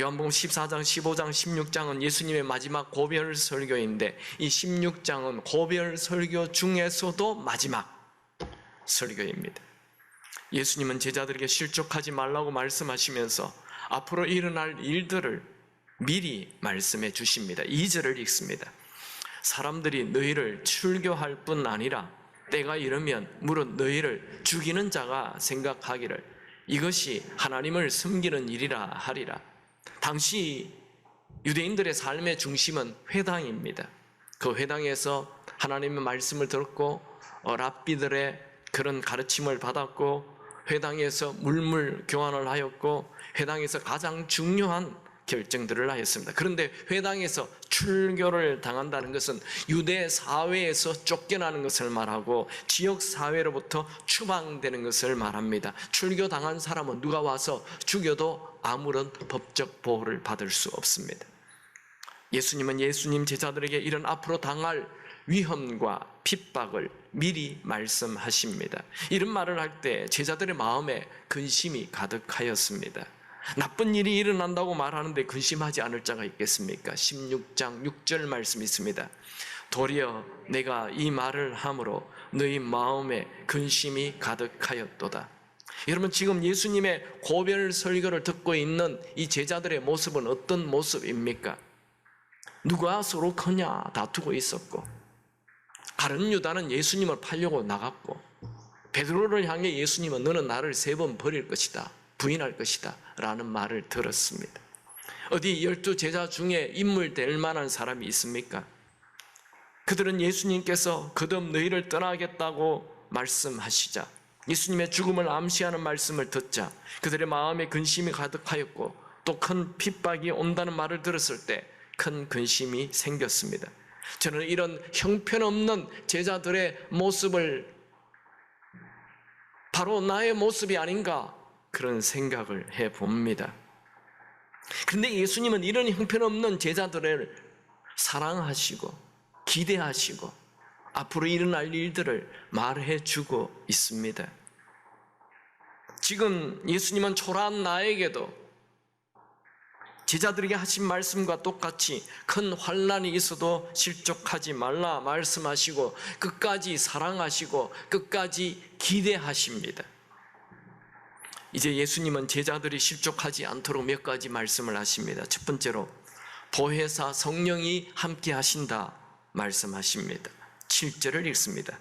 요한복음 14장, 15장, 16장은 예수님의 마지막 고별 설교인데 이 16장은 고별 설교 중에서도 마지막 설교입니다. 예수님은 제자들에게 실족하지 말라고 말씀하시면서 앞으로 일어날 일들을 미리 말씀해 주십니다. 2절을 읽습니다. 사람들이 너희를 출교할 뿐 아니라 때가 이르면 물론 너희를 죽이는 자가 생각하기를 이것이 하나님을 섬기는 일이라 하리라. 당시 유대인들의 삶의 중심은 회당입니다. 그 회당에서 하나님의 말씀을 들었고 랍비들의 그런 가르침을 받았고 회당에서 물물 교환을 하였고 회당에서 가장 중요한 결정들을 하였습니다. 그런데 회당에서 출교를 당한다는 것은 유대 사회에서 쫓겨나는 것을 말하고 지역 사회로부터 추방되는 것을 말합니다. 출교당한 사람은 누가 와서 죽여도 아무런 법적 보호를 받을 수 없습니다. 예수님은 예수님 제자들에게 이런 앞으로 당할 위험과 핍박을 미리 말씀하십니다. 이런 말을 할 때 제자들의 마음에 근심이 가득하였습니다. 나쁜 일이 일어난다고 말하는데 근심하지 않을 자가 있겠습니까? 16장 6절 말씀이 있습니다. 도리어 내가 이 말을 함으로 너희 마음에 근심이 가득하였도다. 여러분, 지금 예수님의 고별 설교를 듣고 있는 이 제자들의 모습은 어떤 모습입니까? 누가 서로 크냐 다투고 있었고, 가룟 유다는 예수님을 팔려고 나갔고, 베드로를 향해 예수님은 너는 나를 3번 버릴 것이다, 부인할 것이다 라는 말을 들었습니다. 어디 12 제자 중에 인물 될 만한 사람이 있습니까? 그들은 예수님께서 거듭 너희를 떠나겠다고 말씀하시자, 예수님의 죽음을 암시하는 말씀을 듣자 그들의 마음에 근심이 가득하였고 또 큰 핍박이 온다는 말을 들었을 때 큰 근심이 생겼습니다. 저는 이런 형편없는 제자들의 모습을 바로 나의 모습이 아닌가 그런 생각을 해봅니다. 그런데 예수님은 이런 형편없는 제자들을 사랑하시고 기대하시고 앞으로 일어날 일들을 말해주고 있습니다. 지금 예수님은 초라한 나에게도 제자들에게 하신 말씀과 똑같이 큰 환난이 있어도 실족하지 말라 말씀하시고 끝까지 사랑하시고 끝까지 기대하십니다. 이제 예수님은 제자들이 실족하지 않도록 몇 가지 말씀을 하십니다. 첫 번째로 보혜사 성령이 함께 하신다 말씀하십니다. 7절을 읽습니다.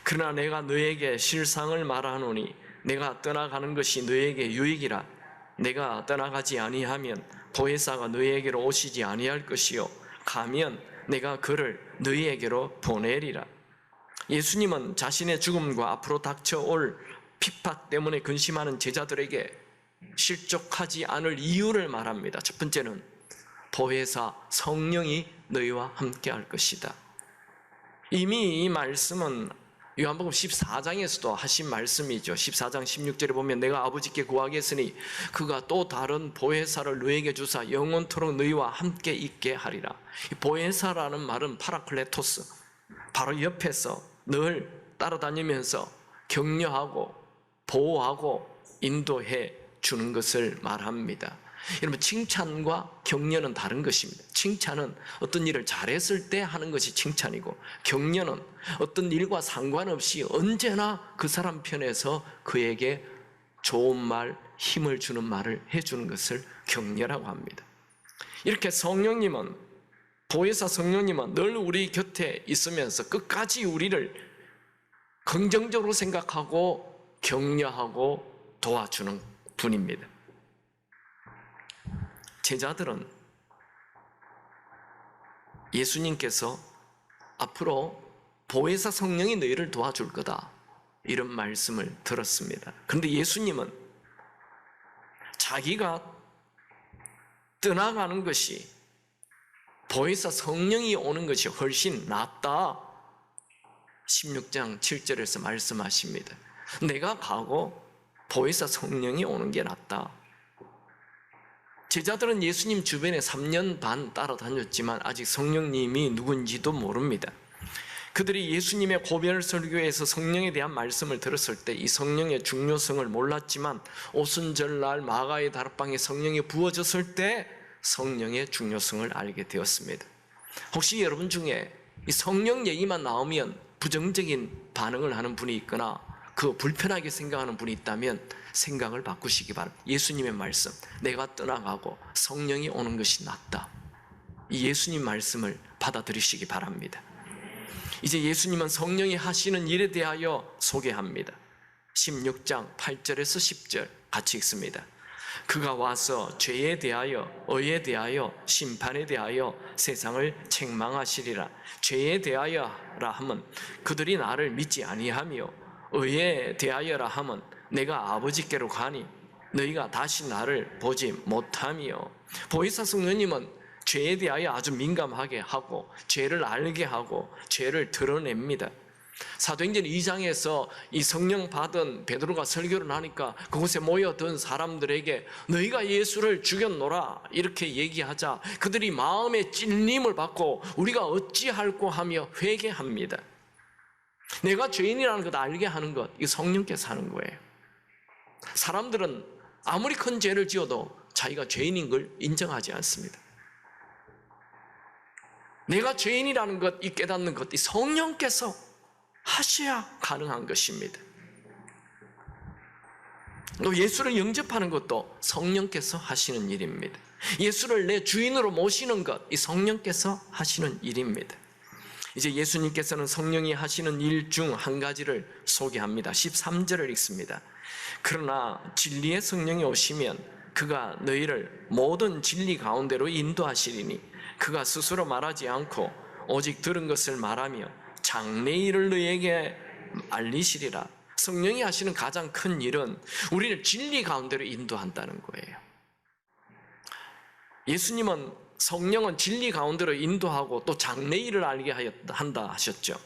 그러나 내가 너에게 실상을 말하노니 내가 떠나가는 것이 너에게 유익이라. 내가 떠나가지 아니하면 보혜사가 너희에게로 오시지 아니할 것이요 가면 내가 그를 너희에게로 보내리라. 예수님은 자신의 죽음과 앞으로 닥쳐올 핍박 때문에 근심하는 제자들에게 실족하지 않을 이유를 말합니다. 첫 번째는 보혜사 성령이 너희와 함께 할 것이다. 이미 이 말씀은 요한복음 14장에서도 하신 말씀이죠. 14장 16절에 보면 내가 아버지께 구하겠으니 그가 또 다른 보혜사를 너희에게 주사 영원토록 너희와 함께 있게 하리라. 이 보혜사라는 말은 파라클레토스, 바로 옆에서 늘 따라다니면서 격려하고 보호하고 인도해 주는 것을 말합니다. 여러분, 칭찬과 격려는 다른 것입니다. 칭찬은 어떤 일을 잘했을 때 하는 것이 칭찬이고, 격려는 어떤 일과 상관없이 언제나 그 사람 편에서 그에게 좋은 말, 힘을 주는 말을 해주는 것을 격려라고 합니다. 이렇게 성령님은, 보혜사 성령님은 늘 우리 곁에 있으면서 끝까지 우리를 긍정적으로 생각하고 격려하고 도와주는 분입니다. 제자들은 예수님께서 앞으로 보혜사 성령이 너희를 도와줄 거다 이런 말씀을 들었습니다. 그런데 예수님은 자기가 떠나가는 것이, 보혜사 성령이 오는 것이 훨씬 낫다 16장 7절에서 말씀하십니다. 내가 가고 보혜사 성령이 오는 게 낫다. 제자들은 예수님 주변에 3년 반 따라다녔지만 아직 성령님이 누군지도 모릅니다. 그들이 예수님의 고별 설교에서 성령에 대한 말씀을 들었을 때 이 성령의 중요성을 몰랐지만 오순절날 마가의 다락방에 성령이 부어졌을 때 성령의 중요성을 알게 되었습니다. 혹시 여러분 중에 이 성령 얘기만 나오면 부정적인 반응을 하는 분이 있거나 그 불편하게 생각하는 분이 있다면 생각을 바꾸시기 바랍니다. 예수님의 말씀, 내가 떠나가고 성령이 오는 것이 낫다. 이 예수님 말씀을 받아들이시기 바랍니다. 이제 예수님은 성령이 하시는 일에 대하여 소개합니다. 16장 8절에서 10절 같이 읽습니다. 그가 와서 죄에 대하여, 의에 대하여, 심판에 대하여 세상을 책망하시리라. 죄에 대하여라 하면 그들이 나를 믿지 아니하며, 의에 대하여라 하면 내가 아버지께로 가니 너희가 다시 나를 보지 못하며. 보혜사 성령님은 죄에 대하여 아주 민감하게 하고 죄를 알게 하고 죄를 드러냅니다. 사도행전 2장에서 이 성령 받은 베드로가 설교를 하니까 그곳에 모여든 사람들에게 너희가 예수를 죽였노라 이렇게 얘기하자 그들이 마음의 찔림을 받고 우리가 어찌할꼬 하며 회개합니다. 내가 죄인이라는 것 알게 하는 것, 이 성령께서 하는 거예요. 사람들은 아무리 큰 죄를 지어도 자기가 죄인인 걸 인정하지 않습니다. 내가 죄인이라는 것, 이 깨닫는 것, 이 성령께서 하셔야 가능한 것입니다. 또 예수를 영접하는 것도 성령께서 하시는 일입니다. 예수를 내 주인으로 모시는 것, 이 성령께서 하시는 일입니다. 이제 예수님께서는 성령이 하시는 일 중 한 가지를 소개합니다. 13절을 읽습니다. 그러나 진리의 성령이 오시면 그가 너희를 모든 진리 가운데로 인도하시리니 그가 스스로 말하지 않고 오직 들은 것을 말하며 장래일을 너희에게 알리시리라. 성령이 하시는 가장 큰 일은 우리를 진리 가운데로 인도한다는 거예요. 예수님은 성령은 진리 가운데로 인도하고 또 장래일을 알게 한다 하셨죠.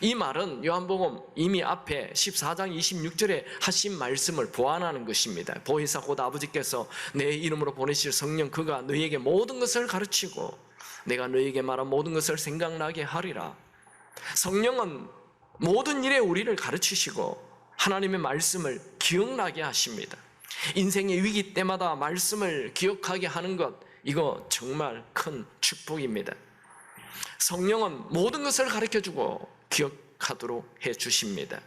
이 말은 요한복음 이미 앞에 14장 26절에 하신 말씀을 보완하는 것입니다. 보혜사 곧 아버지께서 내 이름으로 보내실 성령 그가 너희에게 모든 것을 가르치고 내가 너희에게 말한 모든 것을 생각나게 하리라. 성령은 모든 일에 우리를 가르치시고 하나님의 말씀을 기억나게 하십니다. 인생의 위기 때마다 말씀을 기억하게 하는 것, 이거 정말 큰 축복입니다. 성령은 모든 것을 가르쳐주고 기억하도록 해주십니다.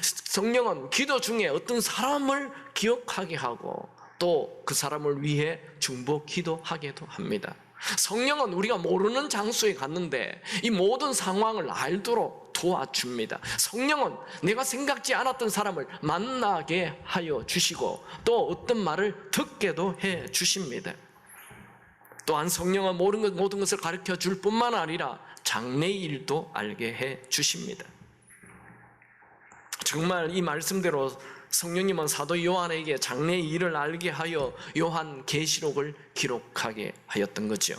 성령은 기도 중에 어떤 사람을 기억하게 하고 또 그 사람을 위해 중보 기도하게도 합니다. 성령은 우리가 모르는 장소에 갔는데 이 모든 상황을 알도록 도와줍니다. 성령은 내가 생각지 않았던 사람을 만나게 하여 주시고 또 어떤 말을 듣게도 해 주십니다. 또한 성령은 모든 것을 가르쳐 줄 뿐만 아니라 장래일도 알게 해 주십니다. 정말 이 말씀대로 성령님은 사도 요한에게 장래일을 알게 하여 요한계시록을 기록하게 하였던 거죠.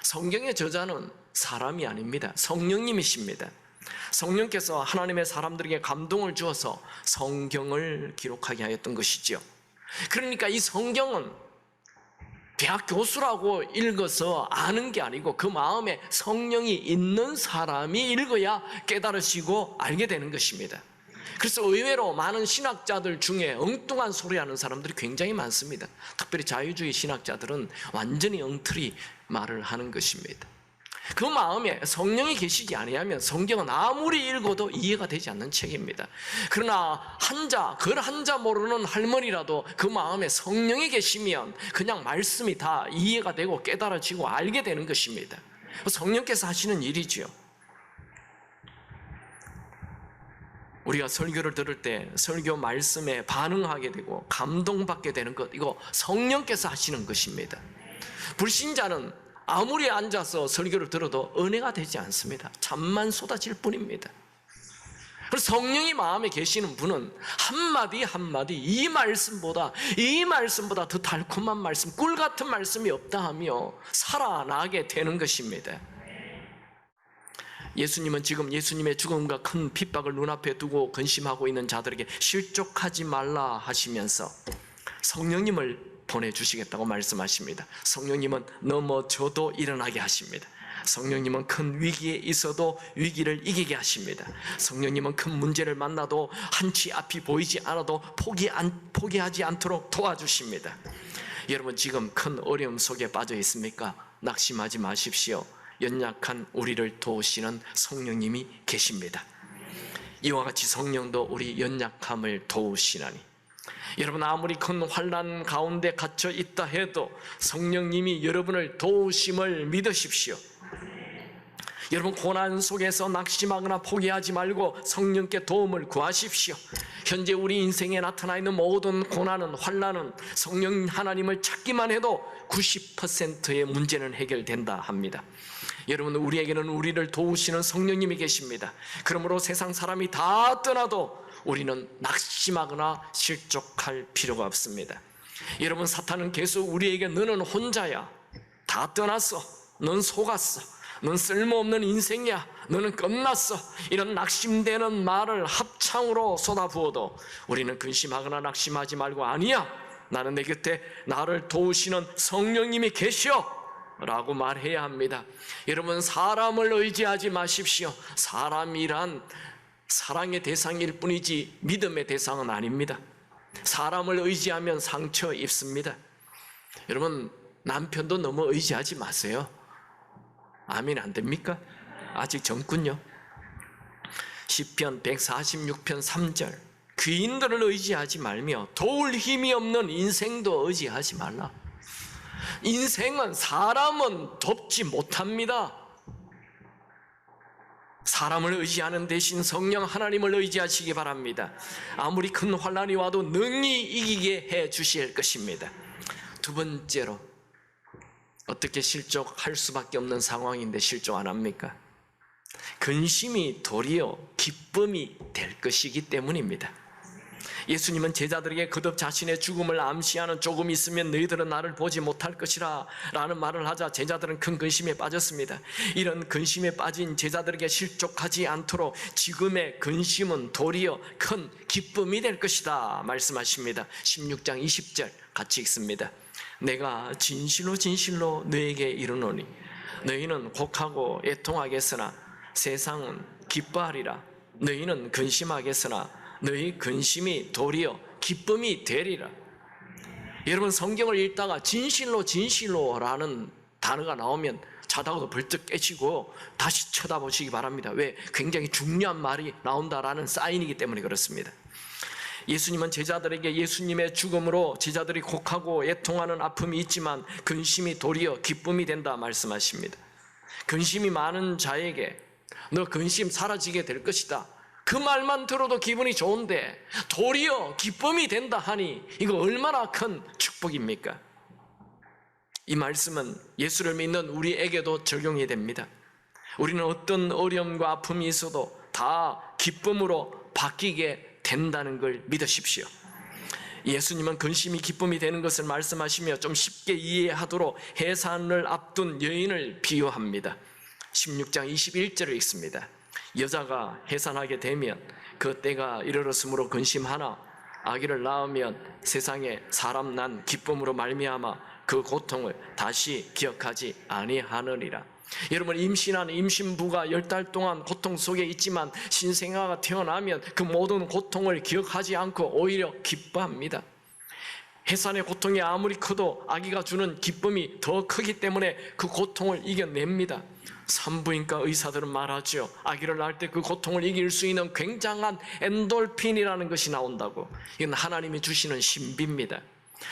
성경의 저자는 사람이 아닙니다. 성령님이십니다. 성령께서 하나님의 사람들에게 감동을 주어서 성경을 기록하게 하였던 것이죠. 그러니까 이 성경은 대학 교수라고 읽어서 아는 게 아니고 그 마음에 성령이 있는 사람이 읽어야 깨달으시고 알게 되는 것입니다. 그래서 의외로 많은 신학자들 중에 엉뚱한 소리하는 사람들이 굉장히 많습니다. 특별히 자유주의 신학자들은 완전히 엉터리 말을 하는 것입니다. 그 마음에 성령이 계시지 아니하면 성경은 아무리 읽어도 이해가 되지 않는 책입니다. 그러나 글 한자 모르는 할머니라도 그 마음에 성령이 계시면 그냥 말씀이 다 이해가 되고 깨달아지고 알게 되는 것입니다. 성령께서 하시는 일이지요. 우리가 설교를 들을 때 설교 말씀에 반응하게 되고 감동받게 되는 것, 이거 성령께서 하시는 것입니다. 불신자는 아무리 앉아서 설교를 들어도 은혜가 되지 않습니다. 잠만 쏟아질 뿐입니다. 그래서 성령이 마음에 계시는 분은 한마디 한마디 이 말씀보다 더 달콤한 말씀, 꿀 같은 말씀이 없다 하며 살아나게 되는 것입니다. 예수님은 지금 예수님의 죽음과 큰 핍박을 눈앞에 두고 근심하고 있는 자들에게 실족하지 말라 하시면서 성령님을 보내주시겠다고 말씀하십니다. 성령님은 넘어져도 일어나게 하십니다. 성령님은 큰 위기에 있어도 위기를 이기게 하십니다. 성령님은 큰 문제를 만나도 한치 앞이 보이지 않아도 포기하지 않도록 도와주십니다. 여러분 지금 큰 어려움 속에 빠져 있습니까? 낙심하지 마십시오. 연약한 우리를 도우시는 성령님이 계십니다. 이와 같이 성령도 우리 연약함을 도우시나니, 여러분 아무리 큰 환난 가운데 갇혀 있다 해도 성령님이 여러분을 도우심을 믿으십시오. 여러분 고난 속에서 낙심하거나 포기하지 말고 성령께 도움을 구하십시오. 현재 우리 인생에 나타나 있는 모든 고난은, 환난은 성령 하나님을 찾기만 해도 90%의 문제는 해결된다 합니다. 여러분 우리에게는 우리를 도우시는 성령님이 계십니다. 그러므로 세상 사람이 다 떠나도 우리는 낙심하거나 실족할 필요가 없습니다. 여러분 사탄은 계속 우리에게 너는 혼자야, 다 떠났어, 넌 속았어, 넌 쓸모없는 인생이야, 너는 끝났어, 이런 낙심되는 말을 합창으로 쏟아부어도 우리는 근심하거나 낙심하지 말고, 아니야, 나는 내 곁에 나를 도우시는 성령님이 계셔 라고 말해야 합니다. 여러분 사람을 의지하지 마십시오. 사람이란 사랑의 대상일 뿐이지 믿음의 대상은 아닙니다. 사람을 의지하면 상처 입습니다. 여러분 남편도 너무 의지하지 마세요. 아멘 안 됩니까? 아직 젊군요. 시편 146편 3절, 귀인들을 의지하지 말며 도울 힘이 없는 인생도 의지하지 말라. 인생은, 사람은 돕지 못합니다. 사람을 의지하는 대신 성령 하나님을 의지하시기 바랍니다. 아무리 큰 환난이 와도 능히 이기게 해 주실 것입니다. 두 번째로, 어떻게 실족할 수밖에 없는 상황인데 실족 안 합니까? 근심이 도리어 기쁨이 될 것이기 때문입니다. 예수님은 제자들에게 거듭 자신의 죽음을 암시하는 조금 있으면 너희들은 나를 보지 못할 것이라 라는 말을 하자 제자들은 큰 근심에 빠졌습니다. 이런 근심에 빠진 제자들에게 실족하지 않도록 지금의 근심은 도리어 큰 기쁨이 될 것이다 말씀하십니다. 16장 20절 같이 읽습니다. 내가 진실로 진실로 너에게 이르노니 너희는 곡하고 애통하겠으나 세상은 기뻐하리라. 너희는 근심하겠으나 너희 근심이 도리어 기쁨이 되리라. 여러분 성경을 읽다가 진실로 진실로라는 단어가 나오면 자다가도 벌떡 깨시고 다시 쳐다보시기 바랍니다. 왜? 굉장히 중요한 말이 나온다라는 사인이기 때문에 그렇습니다. 예수님은 제자들에게 예수님의 죽음으로 제자들이 곡하고 애통하는 아픔이 있지만 근심이 도리어 기쁨이 된다 말씀하십니다. 근심이 많은 자에게 너 근심 사라지게 될 것이다, 그 말만 들어도 기분이 좋은데 도리어 기쁨이 된다 하니 이거 얼마나 큰 축복입니까? 이 말씀은 예수를 믿는 우리에게도 적용이 됩니다. 우리는 어떤 어려움과 아픔이 있어도 다 기쁨으로 바뀌게 된다는 걸 믿으십시오. 예수님은 근심이 기쁨이 되는 것을 말씀하시며 좀 쉽게 이해하도록 해산을 앞둔 여인을 비유합니다. 16장 21절을 읽습니다. 여자가 해산하게 되면 그 때가 이르렀으므로 근심하나 아기를 낳으면 세상에 사람 난 기쁨으로 말미암아 그 고통을 다시 기억하지 아니하느니라. 여러분 임신한 임신부가 10달 동안 고통 속에 있지만 신생아가 태어나면 그 모든 고통을 기억하지 않고 오히려 기뻐합니다. 해산의 고통이 아무리 커도 아기가 주는 기쁨이 더 크기 때문에 그 고통을 이겨냅니다. 산부인과 의사들은 말하죠. 아기를 낳을 때 그 고통을 이길 수 있는 굉장한 엔돌핀이라는 것이 나온다고. 이건 하나님이 주시는 신비입니다.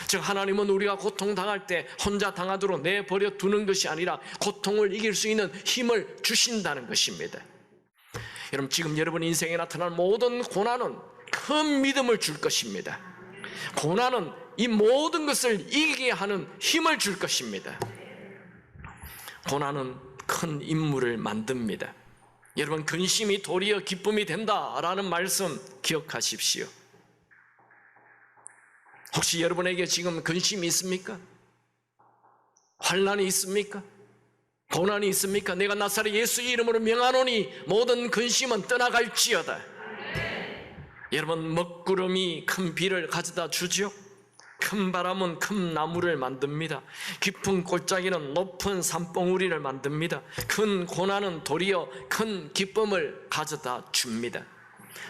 즉 하나님은 우리가 고통당할 때 혼자 당하도록 내버려 두는 것이 아니라 고통을 이길 수 있는 힘을 주신다는 것입니다. 여러분 지금 여러분 인생에 나타난 모든 고난은 큰 믿음을 줄 것입니다. 고난은 이 모든 것을 이기게 하는 힘을 줄 것입니다. 고난은 큰 인물을 만듭니다. 여러분 근심이 도리어 기쁨이 된다라는 말씀 기억하십시오. 혹시 여러분에게 지금 근심이 있습니까? 환난이 있습니까? 고난이 있습니까? 내가 나사렛 예수 이름으로 명하노니 모든 근심은 떠나갈지어다. 여러분 먹구름이 큰 비를 가져다 주죠. 큰 바람은 큰 나무를 만듭니다. 깊은 골짜기는 높은 산봉우리를 만듭니다. 큰 고난은 도리어 큰 기쁨을 가져다 줍니다.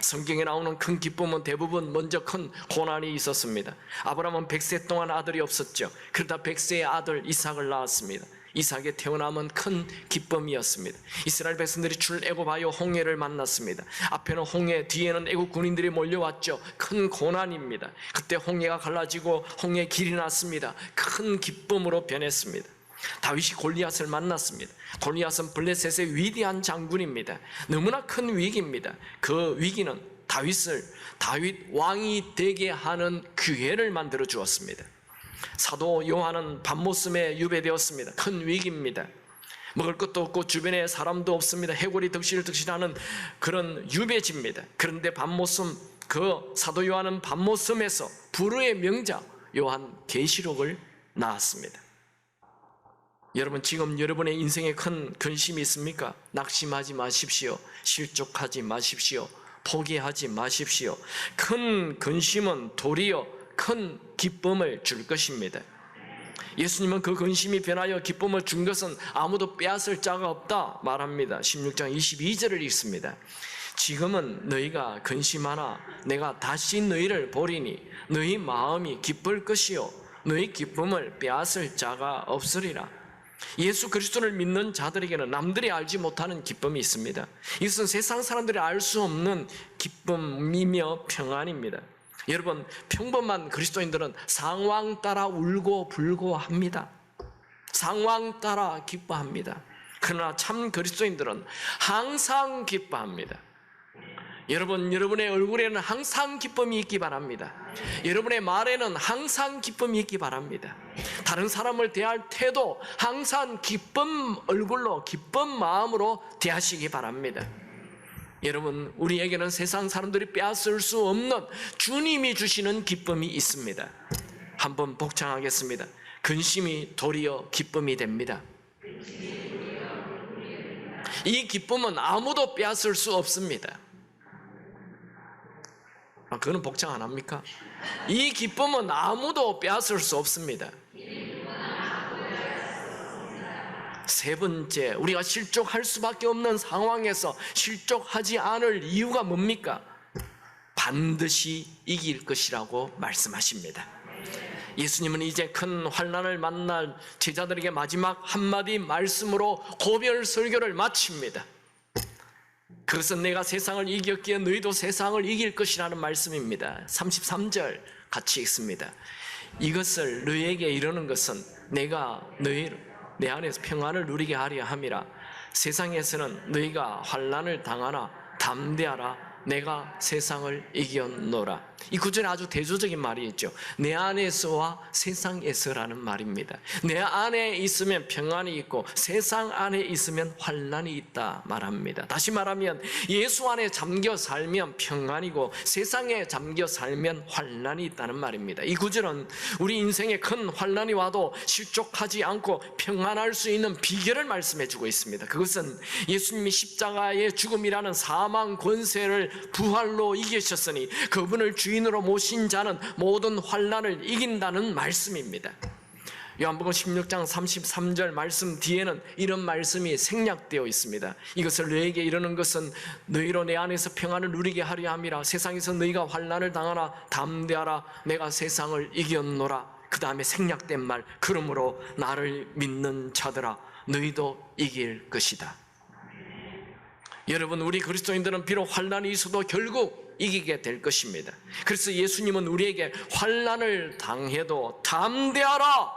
성경에 나오는 큰 기쁨은 대부분 먼저 큰 고난이 있었습니다. 아브라함은 100세 동안 아들이 없었죠. 그러다 100세의 아들 이삭을 낳았습니다. 이삭의 태어남은 큰 기쁨이었습니다. 이스라엘 백성들이 출애굽하여 홍해를 만났습니다. 앞에는 홍해, 뒤에는 애국 군인들이 몰려왔죠. 큰 고난입니다. 그때 홍해가 갈라지고 홍해 길이 났습니다. 큰 기쁨으로 변했습니다. 다윗이 골리앗을 만났습니다. 골리앗은 블레셋의 위대한 장군입니다. 너무나 큰 위기입니다. 그 위기는 다윗 왕이 되게 하는 기회를 만들어 주었습니다. 사도 요한은 밤모섬에 유배되었습니다. 큰 위기입니다. 먹을 것도 없고 주변에 사람도 없습니다. 해골이 득실득실하는 그런 유배지입니다. 그런데 밤모섬, 그 사도 요한은 밤모섬에서 불후의 명자 요한 계시록을 낳았습니다. 여러분, 지금 여러분의 인생에 큰 근심이 있습니까? 낙심하지 마십시오. 실족하지 마십시오. 포기하지 마십시오. 큰 근심은 도리어 큰 기쁨을 줄 것입니다. 예수님은 그 근심이 변하여 기쁨을 준 것은 아무도 빼앗을 자가 없다 말합니다. 16장 22절을 읽습니다. 지금은 너희가 근심하나 내가 다시 너희를 보리니 너희 마음이 기쁠 것이요 너희 기쁨을 빼앗을 자가 없으리라. 예수 그리스도를 믿는 자들에게는 남들이 알지 못하는 기쁨이 있습니다. 이것은 세상 사람들이 알 수 없는 기쁨이며 평안입니다. 여러분, 평범한 그리스도인들은 상황 따라 울고 불고 합니다. 상황 따라 기뻐합니다. 그러나 참 그리스도인들은 항상 기뻐합니다. 여러분, 여러분의 얼굴에는 항상 기쁨이 있기 바랍니다. 여러분의 말에는 항상 기쁨이 있기 바랍니다. 다른 사람을 대할 태도 항상 기쁜 얼굴로 기쁜 마음으로 대하시기 바랍니다. 여러분, 우리에게는 세상 사람들이 빼앗을 수 없는 주님이 주시는 기쁨이 있습니다. 한번 복창하겠습니다. 근심이 도리어 기쁨이 됩니다. 이 기쁨은 아무도 빼앗을 수 없습니다. 그거는 복창 안 합니까? 이 기쁨은 아무도 빼앗을 수 없습니다. 세 번째, 우리가 실족할 수밖에 없는 상황에서 실족하지 않을 이유가 뭡니까? 반드시 이길 것이라고 말씀하십니다. 예수님은 이제 큰 환난을 만날 제자들에게 마지막 한마디 말씀으로 고별 설교를 마칩니다. 그것은 내가 세상을 이겼기에 너희도 세상을 이길 것이라는 말씀입니다. 33절 같이 읽습니다. 이것을 너희에게 이르는 것은 내가 내 안에서 평안을 누리게 하려 함이라. 세상에서는 너희가 환난을 당하나 담대하라. 내가 세상을 이겼노라. 이 구절에 아주 대조적인 말이 있죠. 내 안에서와 세상에서라는 말입니다. 내 안에 있으면 평안이 있고 세상 안에 있으면 환난이 있다 말합니다. 다시 말하면 예수 안에 잠겨 살면 평안이고 세상에 잠겨 살면 환난이 있다는 말입니다. 이 구절은 우리 인생에 큰 환난이 와도 실족하지 않고 평안할 수 있는 비결을 말씀해 주고 있습니다. 그것은 예수님이 십자가의 죽음이라는 사망 권세를 부활로 이기셨으니 그분을 주인으로 모신 자는 모든 환난을 이긴다는 말씀입니다. 요한복음 16장 33절 말씀 뒤에는 이런 말씀이 생략되어 있습니다. 이것을 너희에게 이르는 것은 너희로 내 안에서 평안을 누리게 하려 함이라. 세상에서 너희가 환난을 당하나 담대하라. 내가 세상을 이겼노라. 그 다음에 생략된 말, 그러므로 나를 믿는 자들아 너희도 이길 것이다. 여러분, 우리 그리스도인들은 비록 환난이 있어도 결국 이기게 될 것입니다. 그래서 예수님은 우리에게 환난을 당해도 담대하라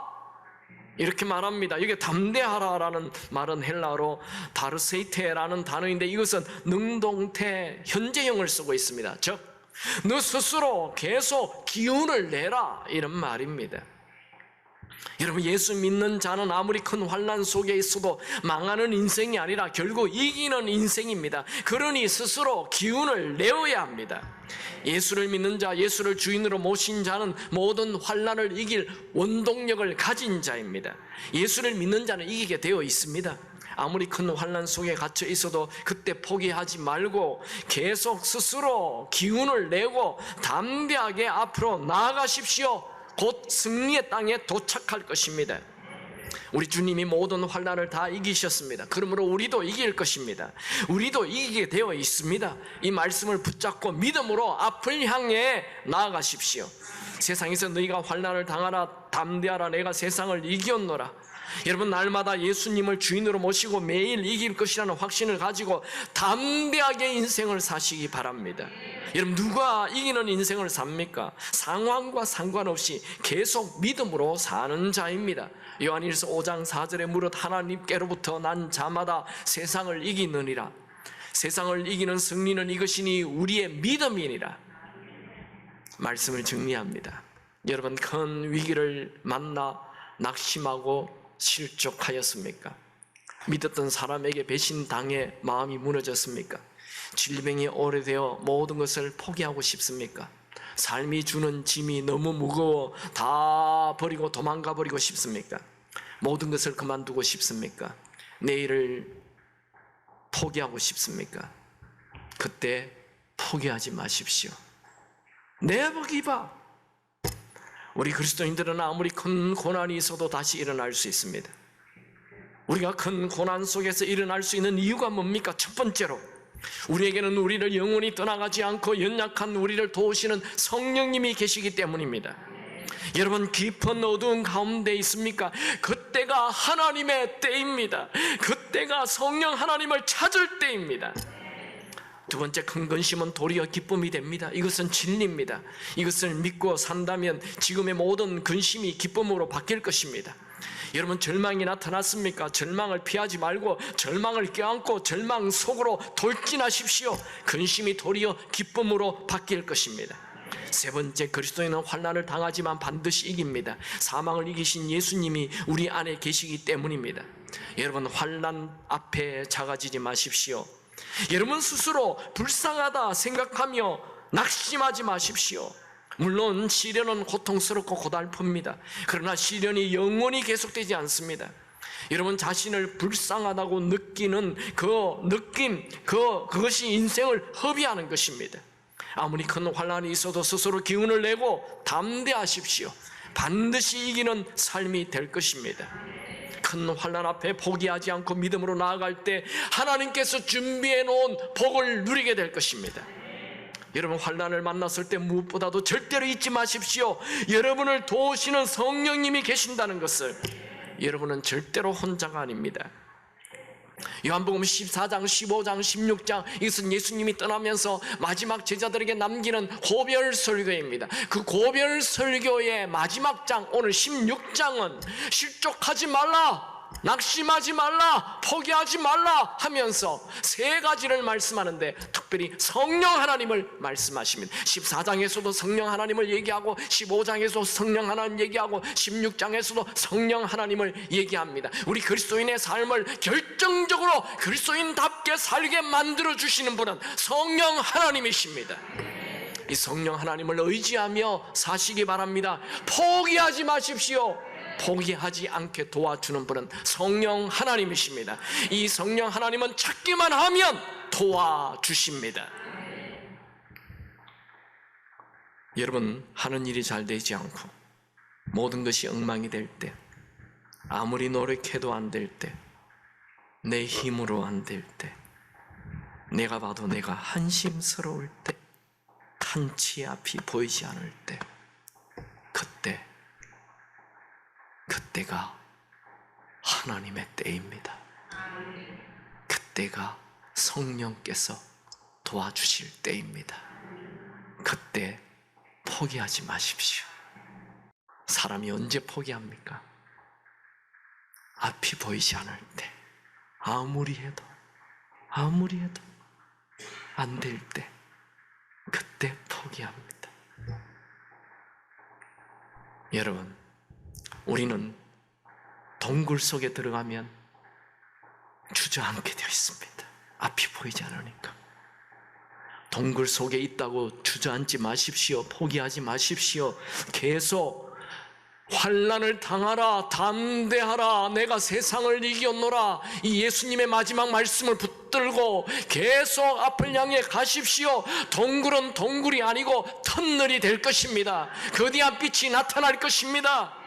이렇게 말합니다. 이게 담대하라라는 말은 헬라어로 다르세이테라는 단어인데 이것은 능동태 현재형을 쓰고 있습니다. 즉, 너 스스로 계속 기운을 내라 이런 말입니다. 여러분, 예수 믿는 자는 아무리 큰 환난 속에 있어도 망하는 인생이 아니라 결국 이기는 인생입니다. 그러니 스스로 기운을 내어야 합니다. 예수를 믿는 자, 예수를 주인으로 모신 자는 모든 환난을 이길 원동력을 가진 자입니다. 예수를 믿는 자는 이기게 되어 있습니다. 아무리 큰 환난 속에 갇혀 있어도 그때 포기하지 말고 계속 스스로 기운을 내고 담대하게 앞으로 나아가십시오. 곧 승리의 땅에 도착할 것입니다. 우리 주님이 모든 환난을 다 이기셨습니다. 그러므로 우리도 이길 것입니다. 우리도 이기게 되어 있습니다. 이 말씀을 붙잡고 믿음으로 앞을 향해 나아가십시오. 세상에서 너희가 환난을 당하라, 담대하라, 내가 세상을 이겼노라. 여러분, 날마다 예수님을 주인으로 모시고 매일 이길 것이라는 확신을 가지고 담대하게 인생을 사시기 바랍니다. 여러분, 누가 이기는 인생을 삽니까? 상황과 상관없이 계속 믿음으로 사는 자입니다. 요한일서 5장 4절에 무릇 하나님께로부터 난 자마다 세상을 이기느니라. 세상을 이기는 승리는 이것이니 우리의 믿음이니라. 말씀을 정리합니다. 여러분, 큰 위기를 만나 낙심하고 실족하였습니까? 믿었던 사람에게 배신당해 마음이 무너졌습니까? 질병이 오래되어 모든 것을 포기하고 싶습니까? 삶이 주는 짐이 너무 무거워 다 버리고 도망가 버리고 싶습니까? 모든 것을 그만두고 싶습니까? 내일을 포기하고 싶습니까? 그때 포기하지 마십시오. Never give up. 우리 그리스도인들은 아무리 큰 고난이 있어도 다시 일어날 수 있습니다. 우리가 큰 고난 속에서 일어날 수 있는 이유가 뭡니까? 첫 번째로 우리에게는 우리를 영원히 떠나가지 않고 연약한 우리를 도우시는 성령님이 계시기 때문입니다. 여러분, 깊은 어두운 가운데 있습니까? 그때가 하나님의 때입니다. 그때가 성령 하나님을 찾을 때입니다. 두 번째 큰 근심은 도리어 기쁨이 됩니다. 이것은 진리입니다. 이것을 믿고 산다면 지금의 모든 근심이 기쁨으로 바뀔 것입니다. 여러분, 절망이 나타났습니까? 절망을 피하지 말고 절망을 껴안고 절망 속으로 돌진하십시오. 근심이 도리어 기쁨으로 바뀔 것입니다. 세 번째, 그리스도인은 환난을 당하지만 반드시 이깁니다. 사망을 이기신 예수님이 우리 안에 계시기 때문입니다. 여러분, 환난 앞에 작아지지 마십시오. 여러분 스스로 불쌍하다 생각하며 낙심하지 마십시오. 물론 시련은 고통스럽고 고달픕니다. 그러나 시련이 영원히 계속되지 않습니다. 여러분, 자신을 불쌍하다고 느끼는 그 느낌, 그것이 인생을 허비하는 것입니다. 아무리 큰 환난이 있어도 스스로 기운을 내고 담대하십시오. 반드시 이기는 삶이 될 것입니다. 큰 환난 앞에 포기하지 않고 믿음으로 나아갈 때 하나님께서 준비해 놓은 복을 누리게 될 것입니다. 여러분, 환난을 만났을 때 무엇보다도 절대로 잊지 마십시오. 여러분을 도우시는 성령님이 계신다는 것을. 여러분은 절대로 혼자가 아닙니다. 요한복음 14장, 15장, 16장, 이것은 예수님이 떠나면서 마지막 제자들에게 남기는 고별 설교입니다. 그 고별 설교의 마지막 장, 오늘 16장은 실족하지 말라, 낙심하지 말라, 포기하지 말라 하면서 세 가지를 말씀하는데 특별히 성령 하나님을 말씀하십니다. 14장에서도 성령 하나님을 얘기하고 15장에서도 성령 하나님 얘기하고 16장에서도 성령 하나님을 얘기합니다. 우리 그리스도인의 삶을 결정적으로 그리스도인답게 살게 만들어주시는 분은 성령 하나님이십니다. 이 성령 하나님을 의지하며 사시기 바랍니다. 포기하지 마십시오. 포기하지 않게 도와주는 분은 성령 하나님이십니다. 이 성령 하나님은 찾기만 하면 도와주십니다. 여러분, 하는 일이 잘 되지 않고 모든 것이 엉망이 될 때, 아무리 노력해도 안 될 때, 내 힘으로 안 될 때, 내가 봐도 내가 한심스러울 때, 한치 앞이 보이지 않을 때, 그때가 하나님의 때입니다. 그때가 성령께서 도와주실 때입니다. 그때 포기하지 마십시오. 사람이 언제 포기합니까? 앞이 보이지 않을 때, 아무리 해도 안 될 때, 그때 포기합니다. 여러분, 우리는 동굴 속에 들어가면 주저앉게 되어 있습니다. 앞이 보이지 않으니까. 동굴 속에 있다고 주저앉지 마십시오. 포기하지 마십시오. 계속 환난을 당하라, 담대하라, 내가 세상을 이겼노라. 이 예수님의 마지막 말씀을 붙들고 계속 앞을 향해 가십시오. 동굴은 동굴이 아니고 터널이 될 것입니다. 거대한 빛이 나타날 것입니다.